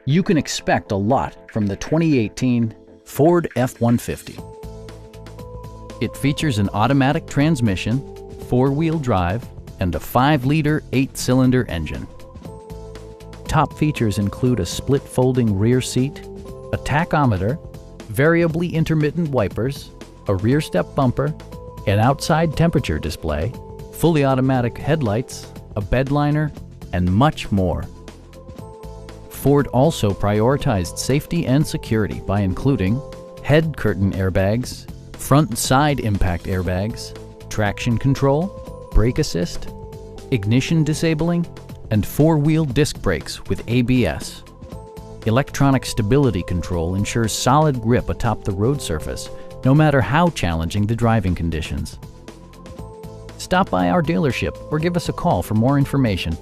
You can expect a lot from the 2018 Ford F-150. It features an automatic transmission, four-wheel drive, and a 5-liter 8-cylinder engine. Top features include a split folding rear seat, a tachometer, variably intermittent wipers, a rear step bumper, an outside temperature display, fully automatic headlights, a bedliner, and much more. Ford also prioritized safety and security by including head curtain airbags, front and side impact airbags, traction control, brake assist, ignition disabling, and 4-wheel disc brakes with ABS. Electronic stability control ensures solid grip atop the road surface, no matter how challenging the driving conditions. Stop by our dealership or give us a call for more information.